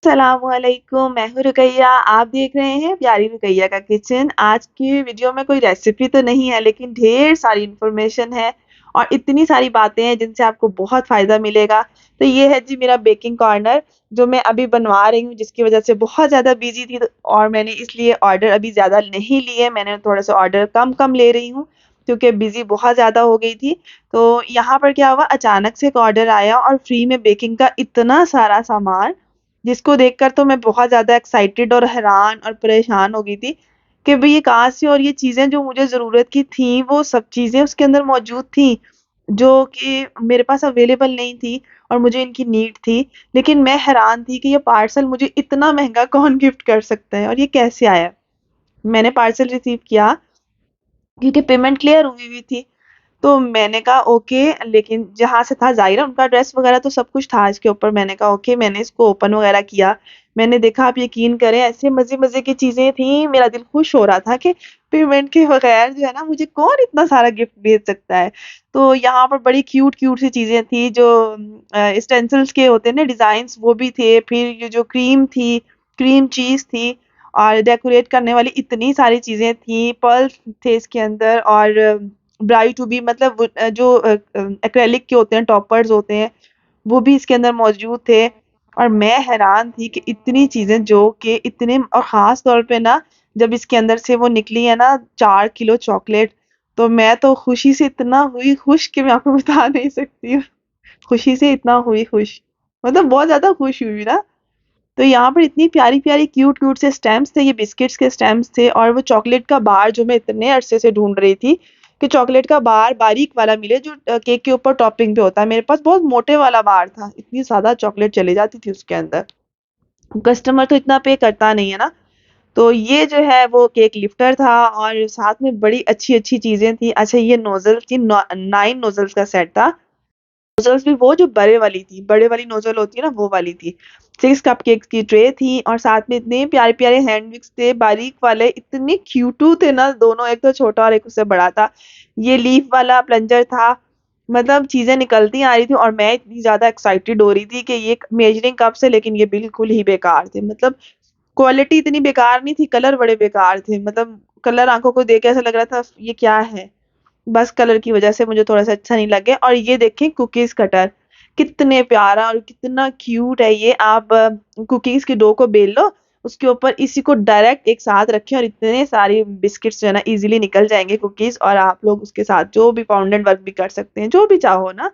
अस्सलामुअलैकुम, मैं हूँ रुकैया। आप देख रहे हैं प्यारी रुकैया का किचन। आज की वीडियो में कोई रेसिपी तो नहीं है, लेकिन ढेर सारी इन्फॉर्मेशन है और इतनी सारी बातें हैं जिनसे आपको बहुत फ़ायदा मिलेगा। तो ये है जी मेरा बेकिंग कॉर्नर, जो मैं अभी बनवा रही हूँ, जिसकी वज़ह से बहुत ज़्यादा बिज़ी थी, और मैंने इसलिए ऑर्डर अभी ज़्यादा नहीं लिए। मैंने थोड़ा-सा ऑर्डर कम-कम ले रही हूँ, क्योंकि बिज़ी बहुत ज़्यादा हो गई थी। तो यहाँ पर क्या हुआ, अचानक से एक ऑर्डर आया और फ्री में बेकिंग का इतना सारा सामान, जिसको देखकर तो मैं बहुत ज़्यादा एक्साइटेड और हैरान और परेशान हो गई थी कि भई ये कहाँ से, और ये चीज़ें जो मुझे ज़रूरत की थी, वो सब चीज़ें उसके अंदर मौजूद थी, जो कि मेरे पास अवेलेबल नहीं थी और मुझे इनकी नीड थी। लेकिन मैं हैरान थी कि ये पार्सल मुझे इतना महँगा कौन गिफ्ट कर सकता है और ये कैसे आया? मैंने पार्सल रिसीव किया, क्योंकि पेमेंट क्लियर हुई हुई थी। तो मैंने कहा ओके, लेकिन जहाँ से था ज़ाहिर है उनका एड्रेस वग़ैरह तो सब कुछ था इसके ऊपर। मैंने कहा ओके, मैंने इसको ओपन वग़ैरह किया। मैंने देखा, आप यकीन करें, ऐसे मज़े-मज़े की चीज़ें थी, मेरा दिल खुश हो रहा था कि पेमेंट के बगैर जो है ना, मुझे कौन इतना सारा गिफ्ट भेज सकता है। तो यहाँ पर बड़ी क्यूट-क्यूट सी चीज़ें थी, जो स्टेंसिल्स के होते हैं ना डिज़ाइन्स, वो भी थे। फिर ये जो क्रीम थी, क्रीम चीज़ थी, और डेकोरेट करने वाली इतनी सारी चीज़ें थी, पर्ल्स थे इसके अंदर, और ब्राइट टू बी, मतलब जो एक्रेलिक के होते हैं, टॉपर्स होते हैं, वो भी इसके अंदर मौजूद थे। और मैं हैरान थी कि इतनी चीज़ें, जो कि इतने, और ख़ास तौर पे ना, जब इसके अंदर से वो निकली है ना 4 किलो चॉकलेट, तो मैं तो खुशी से इतना हुई खुश कि मैं आपको बता नहीं सकती हूँ। खुशी से इतना हुई खुश, मतलब बहुत ज़्यादा खुश हुई ना। तो यहाँ पर इतनी प्यारी-प्यारी, क्यूट-क्यूट से स्टैम्प्स थे, ये बिस्किट्स के स्टैम्प्स थे, और वो चॉकलेट का बार जो मैं इतने अरसे से ढूँढ रही थी कि चॉकलेट का बार बारीक वाला मिले, जो केक के ऊपर टॉपिंग पे होता है। मेरे पास बहुत मोटे वाला बार था, इतनी ज़्यादा चॉकलेट चली जाती थी उसके अंदर। कस्टमर तो इतना पे करता नहीं है ना। तो ये जो है वो केक लिफ्टर था, और साथ में बड़ी अच्छी-अच्छी चीज़ें थी। अच्छा, ये नोज़ल थी, 9 नोज़ल्स का सेट था। नोज़ल्स भी वो जो बड़े वाली थी, बड़े वाली नोज़ल होती है ना, वो वाली थी। 6 कपकेक्स की ट्रे थी, और साथ में इतने प्यारे-प्यारे हैंड विक्स थे, बारीक वाले, इतने क्यूटू थे ना दोनों, एक तो छोटा और एक उससे बड़ा था। ये लीफ वाला प्लंजर था, मतलब चीज़ें निकलती आ रही थी, और मैं इतनी ज़्यादा एक्साइटेड हो रही थी कि ये मेजरिंग कप्स है, लेकिन ये बिल्कुल ही बेकार थे। मतलब क्वालिटी इतनी बेकार नहीं थी, कलर बड़े बेकार थे। मतलब कलर आँखों को देख के ऐसा लग रहा था ये क्या है? बस कलर की वज़ह से मुझे थोड़ा-सा अच्छा नहीं लगे। और ये देखें कुकीज़ कटर, कितने प्यारा और कितना क्यूट है ये। आप कुकीज़ की डो को बेल लो, उसके ऊपर इसी को डायरेक्ट एक साथ रखें, और इतने सारी बिस्किट्स जो है ना ईज़िली निकल जाएँगे कुकीज़, और आप लोग उसके साथ जो भी फाउंडेड वर्क भी कर सकते हैं, जो भी चाहो ना।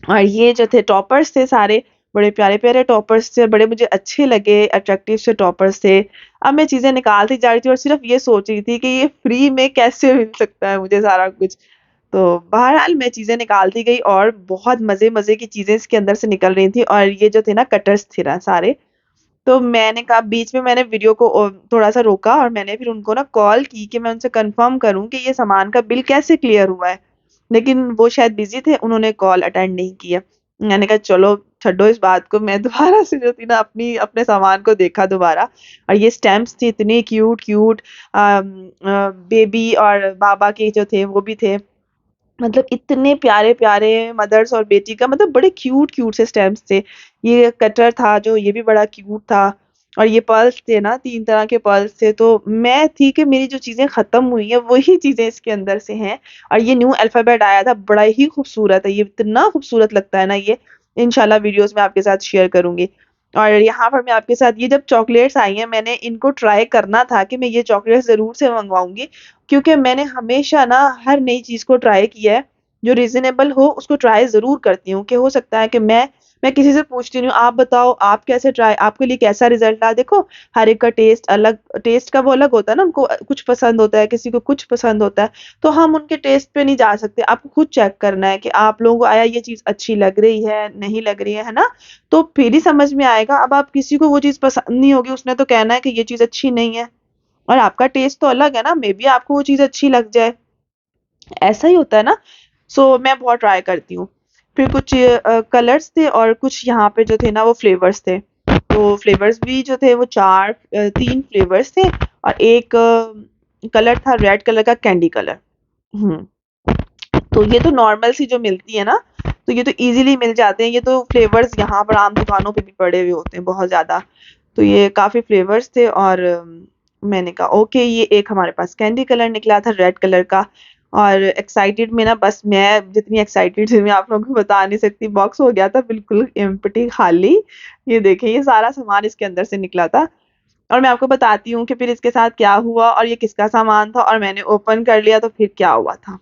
और ये जो थे टॉपर्स थे सारे, बड़े प्यारे-प्यारे टॉपर्स थे, बड़े मुझे अच्छे लगे, अट्रैक्टिव से टॉपर्स थे। अब मैं चीज़ें निकालती जा रही थी और सिर्फ़ ये सोच रही थी कि ये फ्री में कैसे मिल सकता है मुझे सारा कुछ। तो बहरहाल मैं चीज़ें निकालती गई, और बहुत मज़े-मज़े की चीज़ें इसके अंदर से निकल रही थी, और ये जो थे ना कटर्स थे ना सारे, तो मैंने कहा, बीच में मैंने वीडियो को थोड़ा-सा रोका, और मैंने फिर उनको ना कॉल की कि मैं उनसे कन्फर्म करूँ कि ये सामान का बिल कैसे क्लियर हुआ है। लेकिन वो शायद बिज़ी थे, उन्होंने कॉल अटेंड नहीं किया। मैंने कहा चलो छोड़ो इस बात को, मैं दोबारा से जो थी ना अपने सामान को देखा दोबारा, और ये स्टैम्प्स थे इतने क्यूट-क्यूट, बेबी और बाबा के जो थे वो भी थे। मतलब इतने प्यारे-प्यारे, मदर्स और बेटी का, मतलब बड़े क्यूट-क्यूट से स्टैम्प्स थे। ये कटर था जो, ये भी बड़ा क्यूट था, और ये पर्ल्स थे ना, 3 तरह के पर्ल्स थे। तो मैं थी कि मेरी जो चीज़ें ख़त्म हुई हैं, वही चीज़ें इसके अंदर से हैं। और ये न्यू अल्फ़ाबेट आया था, बड़ा ही खूबसूरत है, ये इतना खूबसूरत लगता है ना ये। इंशाल्लाह वीडियोज़ में आपके साथ शेयर करूँगी। और यहाँ पर मैं आपके साथ, ये जब चॉकलेट्स आई हैं, मैंने इनको ट्राई करना था कि मैं ये चॉकलेट्स ज़रूर से मँगवाऊँगी, क्योंकि मैंने हमेशा ना हर नई चीज़ को ट्राई किया है, जो रीज़नेबल हो उसको ट्राई ज़रूर करती हूँ, कि हो सकता है कि मैं किसी से पूछती नहीं हूँ, आप बताओ आप कैसे ट्राई, आपके लिए कैसा रिज़ल्ट रहा? देखो, हर एक का टेस्ट अलग, टेस्ट का वो अलग होता है ना, उनको कुछ पसंद होता है, किसी को कुछ पसंद होता है, तो हम उनके टेस्ट पे नहीं जा सकते। आपको खुद चेक करना है कि आप लोगों को आया ये चीज़ अच्छी लग रही है, नहीं लग रही है ना? तो फिर ही समझ में आएगा। अब आप किसी को वो चीज़ पसंद नहीं होगी, उसने तो कहना है कि ये चीज़ अच्छी नहीं है। और आपका टेस्ट तो अलग है ना, मेबी आपको वो चीज़ अच्छी लग जाए, ऐसा ही होता है ना? सो मैं बहुत ट्राई करती हूँ। फिर कुछ कलर्स थे, और कुछ यहाँ पे जो थे ना वो फ्लेवर्स थे। तो फ्लेवर्स भी जो थे वो 3 फ्लेवर्स थे, और एक कलर था रेड कलर का, कैंडी कलर। हुँ। तो ये तो नॉर्मल सी जो मिलती है ना, तो ये तो ईज़िली मिल जाते हैं। ये तो फ्लेवर्स यहाँ पर आम दुकानों पे भी पड़े हुए होते हैं बहुत ज़्यादा। तो ये काफ़ी फ्लेवर्स थे और मैंने कहा ओके, ये एक हमारे पास कैंडी कलर निकला था रेड कलर का। और एक्साइटेड में ना, बस मैं जितनी एक्साइटेड थी मैं आप लोगों को बता नहीं सकती। बॉक्स हो गया था बिल्कुल एम्प्टी, खाली। ये देखिए, ये सारा सामान इसके अंदर से निकला था। और मैं आपको बताती हूँ कि फिर इसके साथ क्या हुआ और ये किसका सामान था और मैंने ओपन कर लिया तो फिर क्या हुआ था।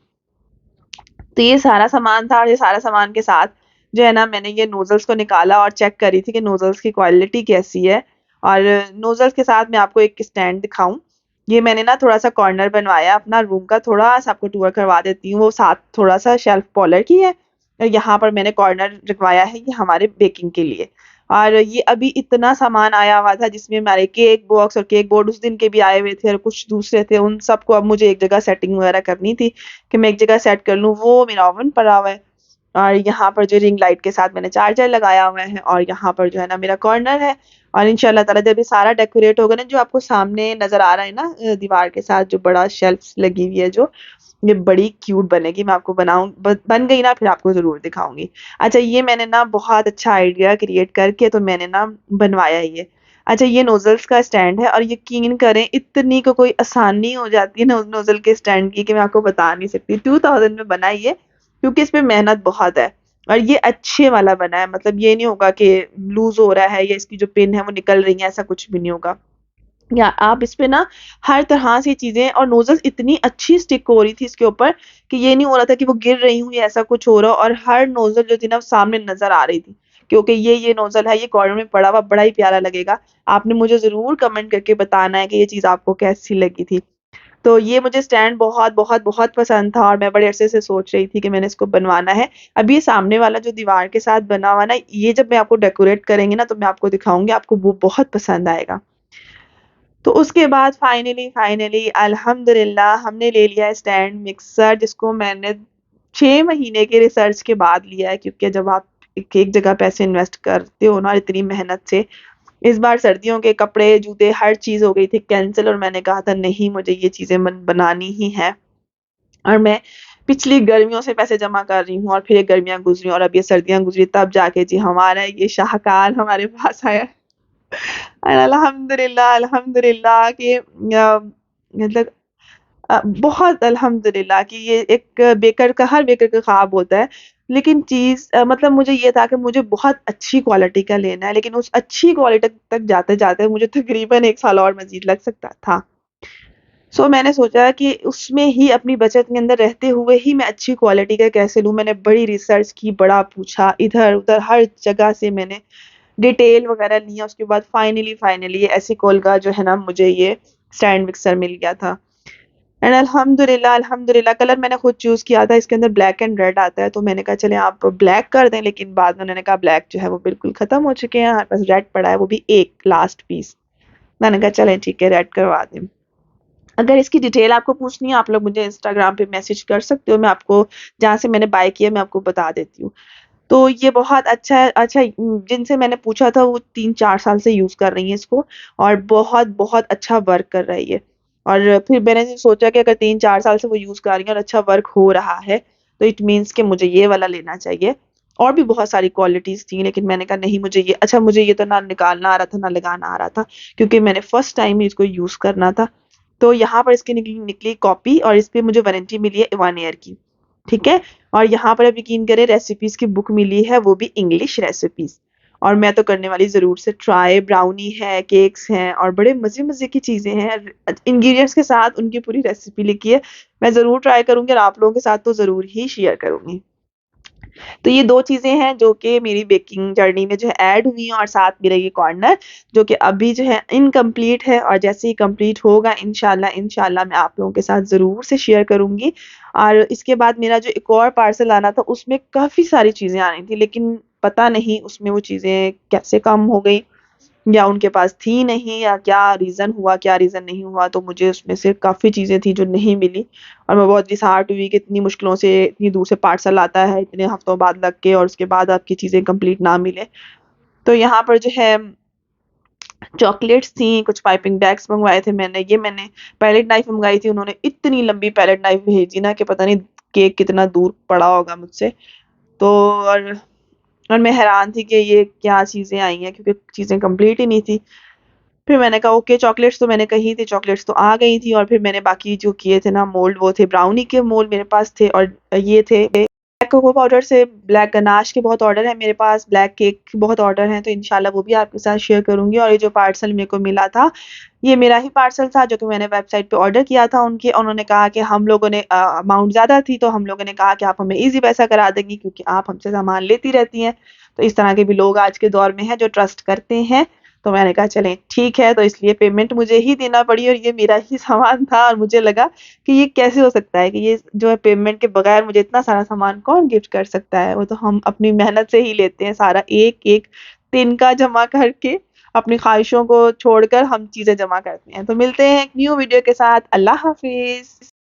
तो ये सारा सामान था और ये सारा सामान के साथ जो है ना, मैंने ये नोज़ल्स को निकाला और चेक करी थी कि नोज़ल्स की क्वालिटी कैसी है। और नोज़ल्स के साथ मैं आपको एक स्टैंड दिखाऊँ। ये मैंने ना थोड़ा-सा कॉर्नर बनवाया अपना रूम का, थोड़ा-सा आपको टूर करवा देती हूँ। वो साथ थोड़ा-सा शेल्फ पॉलर की है और यहाँ पर मैंने कॉर्नर रखवाया है, ये हमारे बेकिंग के लिए। और ये अभी इतना सामान आया हुआ था जिसमें हमारे केक बॉक्स और केक बोर्ड उस दिन के भी आए हुए थे और कुछ दूसरे थे, उन सबको अब मुझे एक जगह सेटिंग वगैरह करनी थी कि मैं एक जगह सेट कर लूँ। वो मेरा ओवन पड़ा हुआ है और यहाँ पर जो रिंग लाइट के साथ मैंने चार्जर लगाया हुआ है और यहाँ पर जो है ना मेरा कॉर्नर है। और इंशाल्लाह ताला जब ये सारा डेकोरेट होगा ना, जो आपको सामने नज़र आ रहा है ना दीवार के साथ जो बड़ा शेल्फ्स लगी हुई है जो, ये बड़ी क्यूट बनेगी। मैं आपको बन गई ना फिर आपको ज़रूर दिखाऊँगी। अच्छा, ये मैंने ना बहुत अच्छा आइडिया क्रिएट करके तो मैंने ना बनवाया ये। अच्छा, ये नोज़ल्स का स्टैंड है और यकीन करें इतनी को कोई आसानी हो जाती है नोज़ल के स्टैंड की कि मैं आपको बता नहीं सकती। 2000 में बना ये, क्योंकि इसमें मेहनत बहुत है। और ये अच्छे वाला बना है, मतलब ये नहीं होगा कि लूज़ हो रहा है या इसकी जो पिन है वो निकल रही है, ऐसा कुछ भी नहीं होगा। या आप इस पे ना हर तरह से चीज़ें, और नोज़ल्स इतनी अच्छी स्टिक हो रही थी इसके ऊपर कि ये नहीं हो रहा था कि वो गिर रही हूँ या ऐसा कुछ हो रहा हो, और हर नोज़ल जो थी ना वो सामने नज़र आ रही थी। क्योंकि ये नोज़ल है, ये कॉर्नर में पड़ा हुआ बड़ा ही प्यारा लगेगा। आपने मुझे ज़रूर कमेंट करके बताना है कि ये चीज़ आपको कैसी लगी थी। तो ये मुझे स्टैंड बहुत, बहुत, बहुत पसंद था और मैं बड़े अरसे से सोच रही थी कि मैंने इसको बनवाना है। अब ये सामने वाला जो दीवार के साथ बना हुआ ना, ये जब मैं आपको डेकोरेट करेंगे ना तो मैं आपको दिखाऊँगी, आपको वो बहुत पसंद आएगा। तो उसके बाद फाइनली अल्हम्दुलिल्लाह हमने ले लिया है स्टैंड मिक्सर, जिसको मैंने 6 महीने के रिसर्च के बाद लिया है, क्योंकि जब आप एक जगह पैसे इन्वेस्ट करते हो ना इतनी मेहनत से, इस बार सर्दियों के कपड़े, जूते, हर चीज़ हो गई थी कैंसल और मैंने कहा था नहीं, मुझे ये चीज़ें बनानी ही है। और मैं पिछली गर्मियों से पैसे जमा कर रही हूँ और फिर ये गर्मियाँ गुज़री और अब ये सर्दियाँ गुज़री, तब जाके जी हमारा ये शाहकार हमारे पास आया। और अल्हम्दुलिल्लाह कि मतलब बहुत अल्हम्दुलिल्लाह कि ये एक बेकर का, हर बेकर का ख्वाब होता है। लेकिन चीज़ मतलब मुझे ये था कि मुझे बहुत अच्छी क्वालिटी का लेना है, लेकिन उस अच्छी क्वालिटी तक जाते-जाते मुझे तकरीबन 1 साल और मज़ीद लग सकता था। सो मैंने सोचा कि उसमें ही अपनी बचत के अंदर रहते हुए ही मैं अच्छी क्वालिटी का कैसे लूँ। मैंने बड़ी रिसर्च की, बड़ा पूछा, इधर-उधर हर जगह से मैंने डिटेल वगैरह लिया। उसके बाद फाइनली ये एसिकोल का जो है ना मुझे ये स्टैंड मिक्सर मिल गया था। एंड अल्हम्दुलिल्लाह कलर मैंने खुद चूज़ किया था। इसके अंदर ब्लैक एंड रेड आता है, तो मैंने कहा चलें आप ब्लैक कर दें, लेकिन बाद में उन्होंने कहा ब्लैक जो है वो बिल्कुल ख़त्म हो चुके हैं, हमारे पास रेड पड़ा है, वो भी एक लास्ट पीस। मैंने कहा चलें ठीक है, रेड करवा दें। अगर इसकी डिटेल आपको पूछनी है, आप लोग मुझे इंस्टाग्राम पे मैसेज कर सकते हो, मैं आपको जहाँ से मैंने बाय किया मैं आपको बता देती हूँ। तो ये बहुत अच्छा है। अच्छा, जिनसे मैंने पूछा था वो 3-4 साल से यूज़ कर रही हैं इसको और बहुत-बहुत अच्छा वर्क कर रहा है ये। और फिर मैंने सोचा कि अगर 3-4 साल से वो यूज़ कर रही हैं और अच्छा वर्क हो रहा है, तो इट मीन्स कि मुझे ये वाला लेना चाहिए। और भी बहुत सारी क्वालिटीज़ थी, लेकिन मैंने कहा नहीं, मुझे ये अच्छा, मुझे ये तो ना निकालना आ रहा था, ना लगाना आ रहा था, क्योंकि मैंने फर्स्ट टाइम ही इसको यूज़ करना था। तो यहाँ पर इसकी निकली निकली कॉपी और इस पे मुझे वारंटी मिली है 1 ईयर की, ठीक है? और यहाँ पर आप यकीन करें रेसिपीज़ की बुक मिली है, वो भी इंग्लिश रेसिपीज़। और मैं तो करने वाली ज़रूर से ट्राई, ब्राउनी है, केक्स हैं और बड़े मज़े-मज़े की चीज़ें हैं। इंग्रीडिएंट्स के साथ उनकी पूरी रेसिपी लिखी है। मैं ज़रूर ट्राई करूँगी और आप लोगों के साथ तो ज़रूर ही शेयर करूँगी। तो ये 2 चीज़ें हैं जो कि मेरी बेकिंग जर्नी में जो है ऐड हुई हैं, और साथ मेरा ये कॉर्नर जो कि अभी जो है इनकम्प्लीट है, और जैसे ही कंप्लीट होगा इंशाल्लाह मैं आप लोगों के साथ ज़रूर से शेयर करूँगी। और इसके बाद मेरा जो एक और पार्सल आना था उसमें काफ़ी सारी चीज़ें आनी थी, लेकिन पता नहीं उसमें वो चीज़ें कैसे कम हो गई, या उनके पास थी नहीं, या क्या रीज़न हुआ, क्या रीज़न नहीं हुआ, तो मुझे उसमें से काफ़ी चीज़ें थी जो नहीं मिली। और मैं बहुत डिसहार्ट हुई कि इतनी मुश्किलों से इतनी दूर से पार्सल आता है, इतने हफ्तों बाद लग के, और उसके बाद आपकी चीज़ें कंप्लीट ना मिले। तो यहाँ पर जो है चॉकलेट्स थी, कुछ पाइपिंग बैग्स मँगवाए थे मैंने, ये मैंने पैलेट नाइफ़ मँगाई थी, उन्होंने इतनी लंबी पैलेट नाइफ़ भेजी ना कि पता नहीं केक कितना दूर पड़ा होगा मुझसे। तो और मैं हैरान थी कि ये क्या चीज़ें आई हैं, क्योंकि चीज़ें कंप्लीट ही नहीं थी। फिर मैंने कहा ओके, चॉकलेट्स तो मैंने कही थी, चॉकलेट्स तो आ गई थी, और फिर मैंने बाकी जो किए थे ना मोल्ड, वो थे ब्राउनी के मोल्ड मेरे पास थे, और ये थे ब्लैक कोको पाउडर से ब्लैक गनाश के बहुत ऑर्डर है मेरे पास, ब्लैक केक के बहुत ऑर्डर हैं, तो इंशाल्लाह वो भी आपके साथ शेयर करूँगी। और ये जो पार्सल मेरे को मिला था, ये मेरा ही पार्सल था जो कि मैंने वेबसाइट पे ऑर्डर किया था उनके। उन्होंने कहा कि हम लोगों ने अमाउंट ज़्यादा थी, तो हम लोगों ने कहा कि आप हमें ईज़ी पैसा करा देंगी, क्योंकि आप हमसे सामान लेती रहती हैं। तो इस तरह के भी लोग आज के दौर में हैं जो ट्रस्ट करते हैं। तो मैंने कहा चलें ठीक है, तो इसलिए पेमेंट मुझे ही देना पड़ी, और ये मेरा ही सामान था, और मुझे लगा कि ये कैसे हो सकता है कि ये जो है पेमेंट के बगैर मुझे इतना सारा सामान कौन गिफ्ट कर सकता है। वो तो हम अपनी मेहनत से ही लेते हैं, सारा एक एक तिनका जमा करके, अपनी ख्वाहिशों को छोड़कर हम चीज़ें जमा करते हैं। तो मिलते हैं एक न्यू वीडियो के साथ। अल्लाह हाफ़िज़।